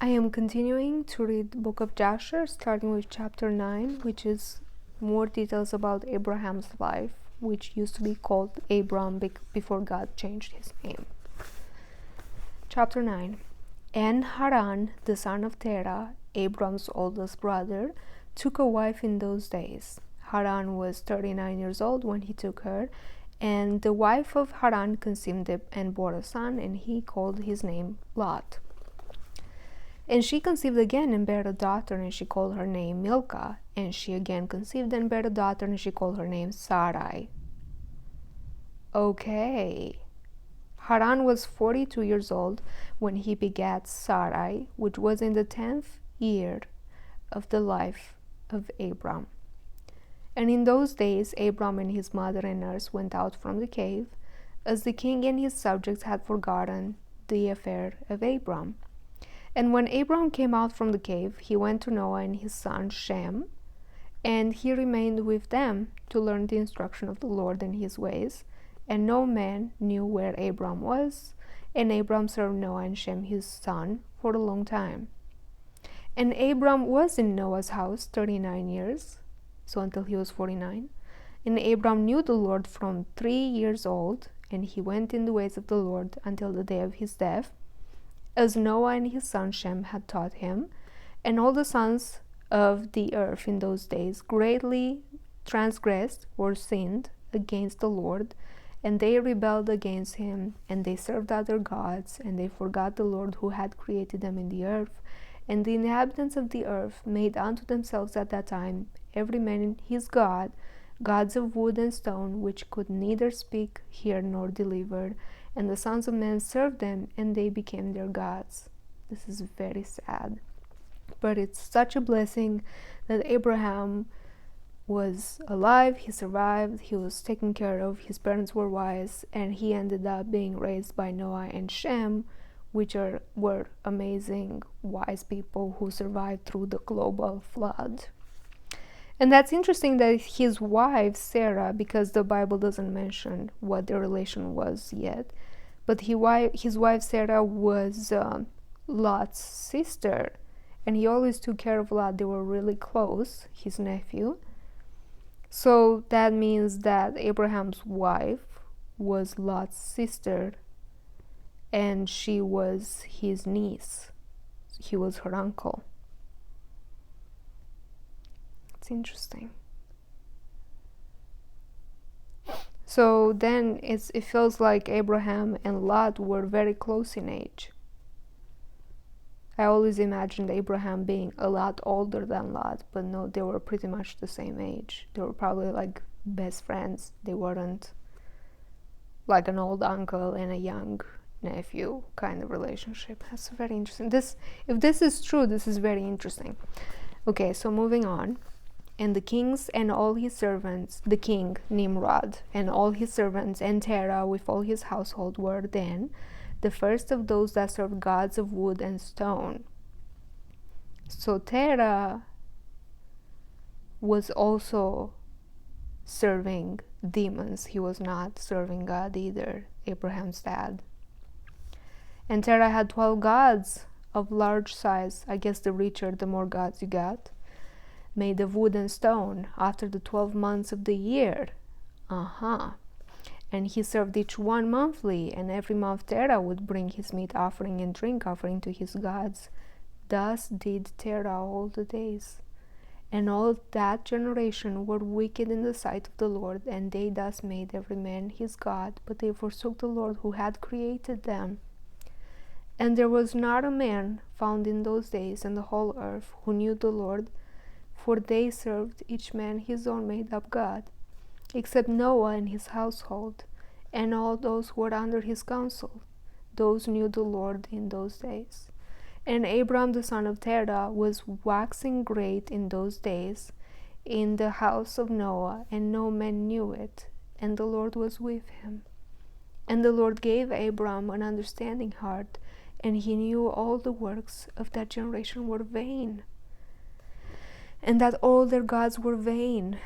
I am continuing to read the book of Jasher, starting with chapter 9, which is more details about Abraham's life, which used to be called Abram before God changed his name. Chapter 9. And Haran, the son of Terah, Abram's oldest brother, took a wife in those days. Haran was 39 years old when he took her, and the wife of Haran conceived and bore a son, and he called his name Lot. And she conceived again and bare a daughter, and she called her name Milcah. And she again conceived and bare a daughter, and she called her name Sarai. Okay. Haran was 42 years old when he begat Sarai, which was in the 10th year of the life of Abram. And in those days Abram and his mother and nurse went out from the cave, as the king and his subjects had forgotten the affair of Abram. And when Abram came out from the cave, he went to Noah and his son Shem, and he remained with them to learn the instruction of the Lord and his ways. And no man knew where Abram was, and Abram served Noah and Shem his son for a long time. And Abram was in Noah's house 39 years, so until he was 49. And Abram knew the Lord from 3 years old, and he went in the ways of the Lord until the day of his death, as Noah and his son Shem had taught him. And all the sons of the earth in those days greatly transgressed or sinned against the Lord, and they rebelled against him, and they served other gods, and they forgot the Lord who had created them in the earth. And the inhabitants of the earth made unto themselves at that time every man his god, gods of wood and stone, which could neither speak, hear, nor deliver. And the sons of men served them, and they became their gods. This is very sad. But it's such a blessing that Abraham was alive, he survived, he was taken care of, his parents were wise, and he ended up being raised by Noah and Shem, which were amazing, wise people who survived through the global flood. And that's interesting that his wife, Sarah, because the Bible doesn't mention what their relation was yet, but his wife, Sarah, was Lot's sister, and he always took care of Lot. They were really close, his nephew. So that means that Abraham's wife was Lot's sister, and she was his niece. He was her uncle. It's interesting. So then it feels like Abraham and Lot were very close in age. I always imagined Abraham being a lot older than Lot, but no, they were pretty much the same age. They were probably like best friends. They weren't like an old uncle and a young nephew kind of relationship. That's very interesting. If this is true, this is very interesting. Okay, so moving on. And the kings and all his servants, the king Nimrod and all his servants, and Terah with all his household, were then the first of those that served gods of wood and stone. So Terah was also serving demons. He was not serving God either, Abraham's dad. And Terah had 12 gods of large size. I guess the richer, the more gods you got, made of wood and stone, after the 12 months of the year. And he served each one monthly, and every month Terah would bring his meat offering and drink offering to his gods. Thus did Terah all the days. And all that generation were wicked in the sight of the Lord, and they thus made every man his god, but they forsook the Lord who had created them. And there was not a man found in those days in the whole earth who knew the Lord, for they served each man his own made-up god, except Noah and his household, and all those who were under his counsel. Those knew the Lord in those days. And Abram the son of Terah was waxing great in those days in the house of Noah, and no man knew it, and the Lord was with him. And the Lord gave Abram an understanding heart, and he knew all the works of that generation were vain, and that all their gods were vain,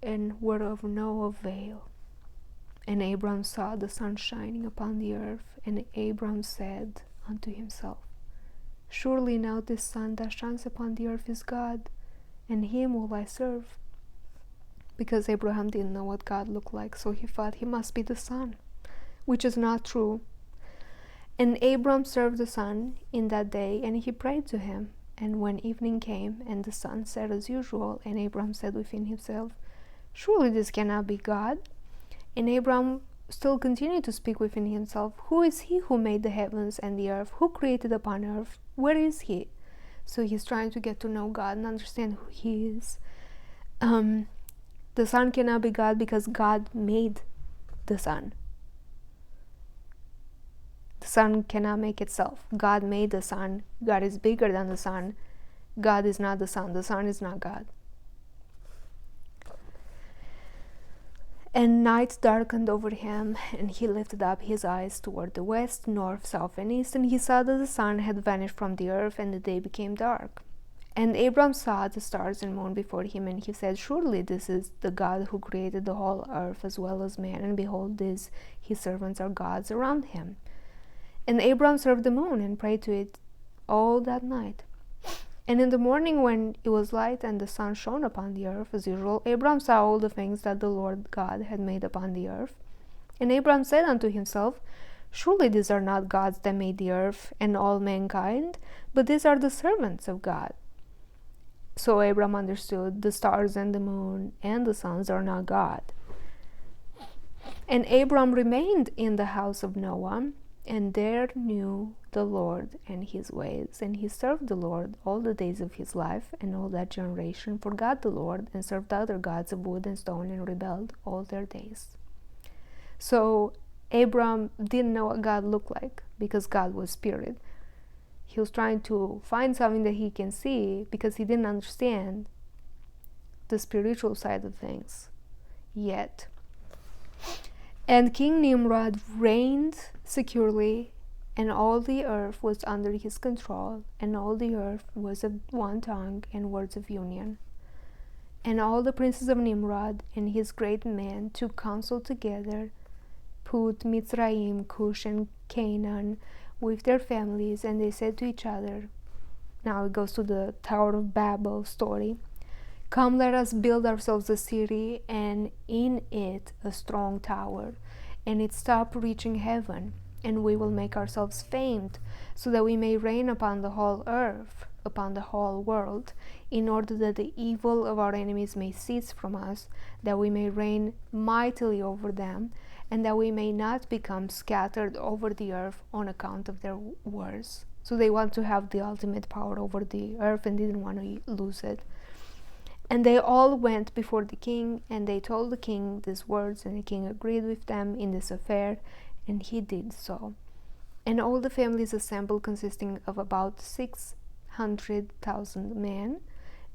and were of no avail. And Abram saw the sun shining upon the earth, and Abram said unto himself, Surely now this sun that shines upon the earth is God, and him will I serve. Because Abraham didn't know what God looked like, so he thought he must be the sun, which is not true. And Abram served the sun in that day, and he prayed to him. And when evening came, and the sun set as usual, and Abram said within himself, Surely this cannot be God. And Abram still continued to speak within himself, Who is he who made the heavens and the earth? Who created upon earth? Where is he? So he's trying to get to know God and understand who he is. The sun cannot be God because God made the sun. The sun cannot make itself. God made the sun. God is bigger than the sun. God is not the sun. The sun is not God. And night darkened over him, and he lifted up his eyes toward the west, north, south, and east, and he saw that the sun had vanished from the earth, and the day became dark. And Abram saw the stars and moon before him, and he said, Surely this is the God who created the whole earth as well as man, and behold, these his servants are gods around him. And Abram served the moon and prayed to it all that night. And in the morning when it was light and the sun shone upon the earth as usual, Abram saw all the things that the Lord God had made upon the earth. And Abram said unto himself, Surely these are not gods that made the earth and all mankind, but these are the servants of God. So Abram understood the stars and the moon and the suns are not God. And Abram remained in the house of Noah, and there knew the Lord and his ways, and he served the Lord all the days of his life, and all that generation forgot the Lord, and served other gods of wood and stone, and rebelled all their days. So Abram didn't know what God looked like, because God was spirit. He was trying to find something that he can see, because he didn't understand the spiritual side of things yet. And King Nimrod reigned securely, and all the earth was under his control, and all the earth was of one tongue and words of union. And all the princes of Nimrod and his great men took counsel together, Put, Mitzrayim, Cush, and Canaan with their families, and they said to each other, now it goes to the Tower of Babel story, Come, let us build ourselves a city, and in it a strong tower, and its top reaching heaven, and we will make ourselves famed, so that we may reign upon the whole earth, upon the whole world, in order that the evil of our enemies may cease from us, that we may reign mightily over them, and that we may not become scattered over the earth on account of their wars. So they want to have the ultimate power over the earth and didn't want to lose it. And they all went before the king, and they told the king these words, and the king agreed with them in this affair, and he did so. And all the families assembled, consisting of about 600,000 men,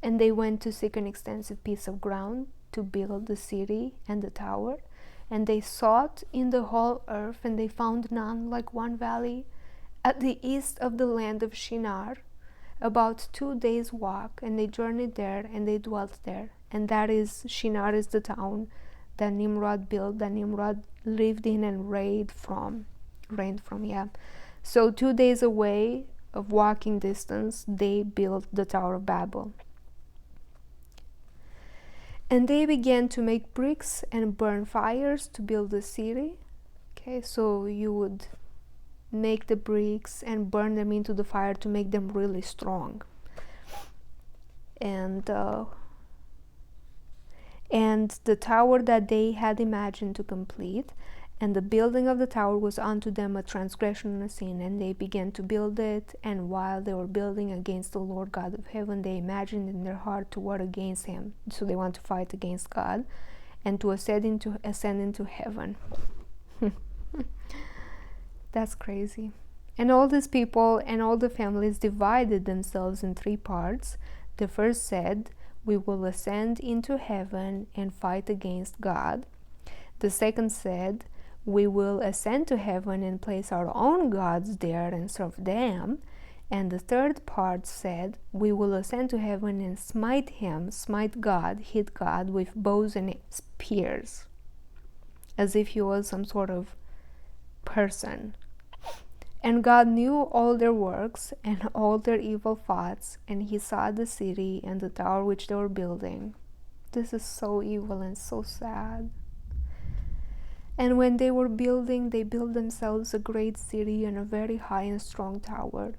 and they went to seek an extensive piece of ground to build the city and the tower. And they sought in the whole earth, and they found none like one valley at the east of the land of Shinar, about 2 days' walk, and they journeyed there, and they dwelt there. And that is, Shinar is the town that Nimrod built, that Nimrod lived in and reigned from. So 2 days away of walking distance, they built the Tower of Babel. And they began to make bricks and burn fires to build the city. Okay, so you would make the bricks and burn them into the fire to make them really strong. And the tower that they had imagined to complete, and the building of the tower was unto them a transgression and a sin, and they began to build it. And while they were building against the Lord God of heaven, they imagined in their heart to war against him. So they want to fight against God and to ascend into heaven. That's crazy. And all these people and all the families divided themselves in 3 parts. The first said, We will ascend into heaven and fight against God. The second said, We will ascend to heaven and place our own gods there and serve them. And the third part said, We will ascend to heaven and smite God, hit God with bows and spears, as if he was some sort of person. And God knew all their works and all their evil thoughts, and he saw the city and the tower which they were building. This is so evil and so sad. And when they were building, they built themselves a great city and a very high and strong tower.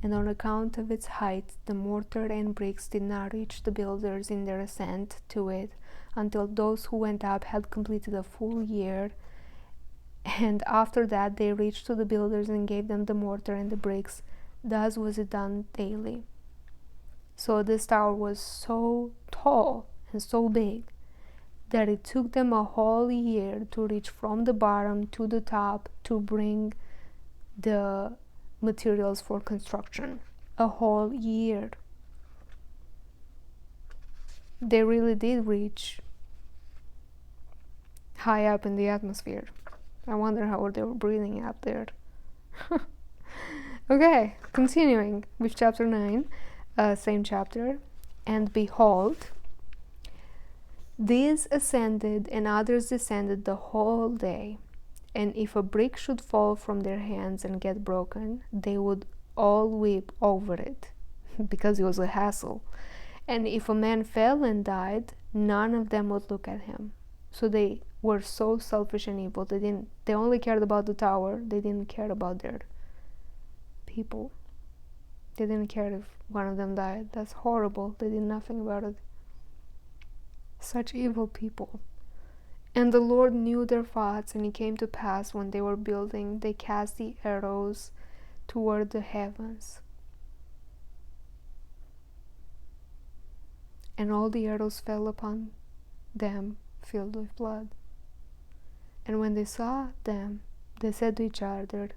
And on account of its height, the mortar and bricks did not reach the builders in their ascent to it, until those who went up had completed a full year. And after that they reached to the builders and gave them the mortar and the bricks. Thus was it done daily. So this tower was so tall and so big that it took them a whole year to reach from the bottom to the top to bring the materials for construction. A whole year. They really did reach high up in the atmosphere. I wonder how they were breathing out there. Okay, continuing with chapter 9, same chapter. And behold, these ascended and others descended the whole day. And if a brick should fall from their hands and get broken, they would all weep over it, because it was a hassle. And if a man fell and died, none of them would look at him. So they were so selfish and evil. They only cared about the tower. They didn't care about their people. They didn't care if one of them died. That's horrible. They did nothing about it. Such evil people. And the Lord knew their thoughts, and it came to pass when they were building, they cast the arrows toward the heavens. And all the arrows fell upon them, filled with blood. And when they saw them, they said to each other,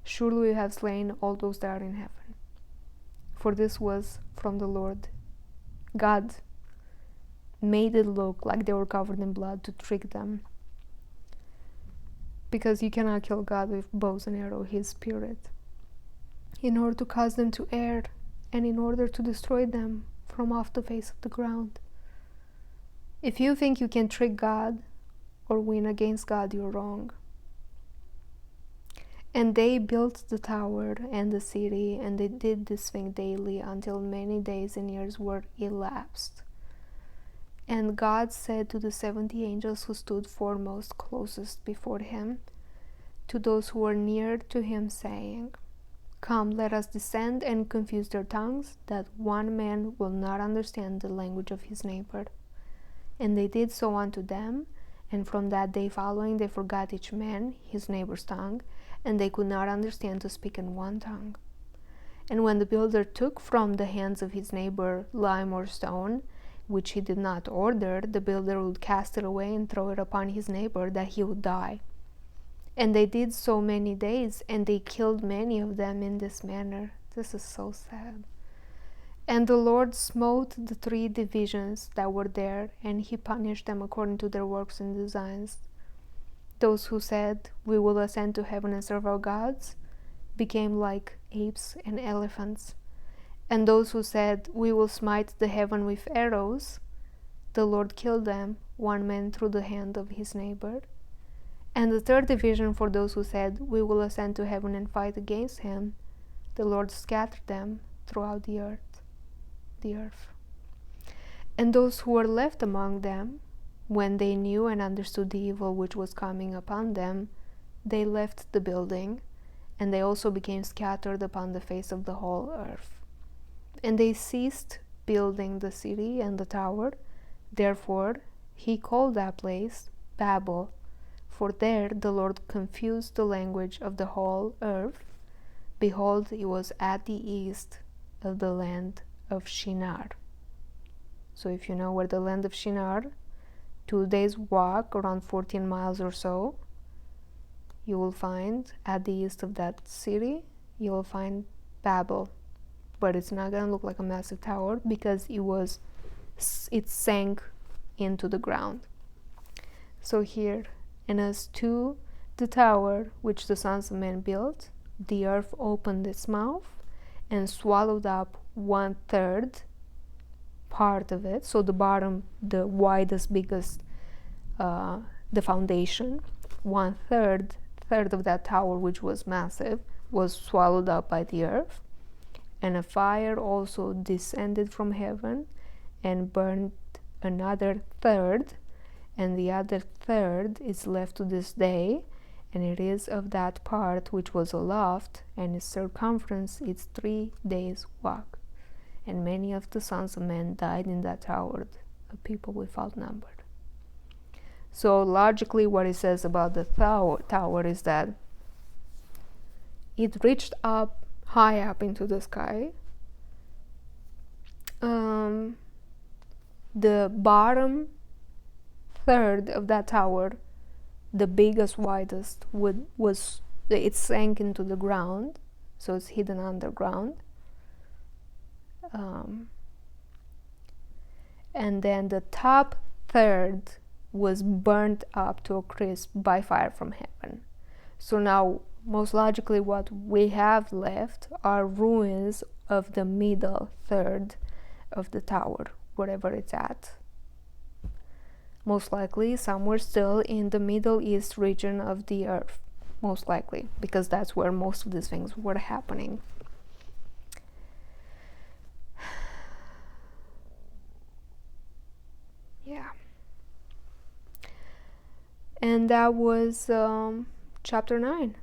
surely we have slain all those that are in heaven. For this was from the Lord. God made it look like they were covered in blood to trick them. Because you cannot kill God with bows and arrows, his spirit. In order to cause them to err, and in order to destroy them from off the face of the ground. If you think you can trick God or win against God, you're wrong. And they built the tower and the city, and they did this thing daily until many days and years were elapsed. And God said to the 70 angels who stood foremost closest before him, to those who were near to him, saying, come, let us descend and confuse their tongues, that one man will not understand the language of his neighbor. And they did so unto them, and from that day following they forgot each man his neighbor's tongue, and they could not understand to speak in one tongue. And when the builder took from the hands of his neighbor lime or stone, which he did not order, the builder would cast it away and throw it upon his neighbor, that he would die. And they did so many days, and they killed many of them in this manner. This is so sad. And the Lord smote the 3 divisions that were there, and he punished them according to their works and designs. Those who said, we will ascend to heaven and serve our gods, became like apes and elephants. And those who said, we will smite the heaven with arrows, the Lord killed them, one man through the hand of his neighbor. And the 3rd division, for those who said, we will ascend to heaven and fight against him, the Lord scattered them throughout the earth. And those who were left among them, when they knew and understood the evil which was coming upon them, they left the building, and they also became scattered upon the face of the whole earth. And they ceased building the city and the tower. Therefore he called that place Babel, for there the Lord confused the language of the whole earth. Behold, it was at the east of the land of Shinar. So if you know where the land of Shinar, 2 days walk, around 14 miles or so, you will find at the east of that city, you will find Babel. But it's not going to look like a massive tower, because it sank into the ground. So here, and as to the tower which the sons of men built, the earth opened its mouth and swallowed up 1/3 part of it. So the bottom, the widest, biggest, the foundation, 1/3 of that tower, which was massive, was swallowed up by the earth, and a fire also descended from heaven and burned another third, and the other third is left to this day, and it is of that part which was aloft, and its circumference is 3 days' walk. And many of the sons of men died in that tower, a people without number. So logically, what it says about the tower is that it reached up, high up into the sky. The bottom third of that tower, the biggest, widest, it sank into the ground, so it's hidden underground. And then the top third was burnt up to a crisp by fire from heaven. So now, most logically, what we have left are ruins of the middle third of the tower, wherever it's at. Most likely somewhere still in the Middle East region of the earth, most likely, because that's where most of these things were happening. Yeah. And that was chapter 9.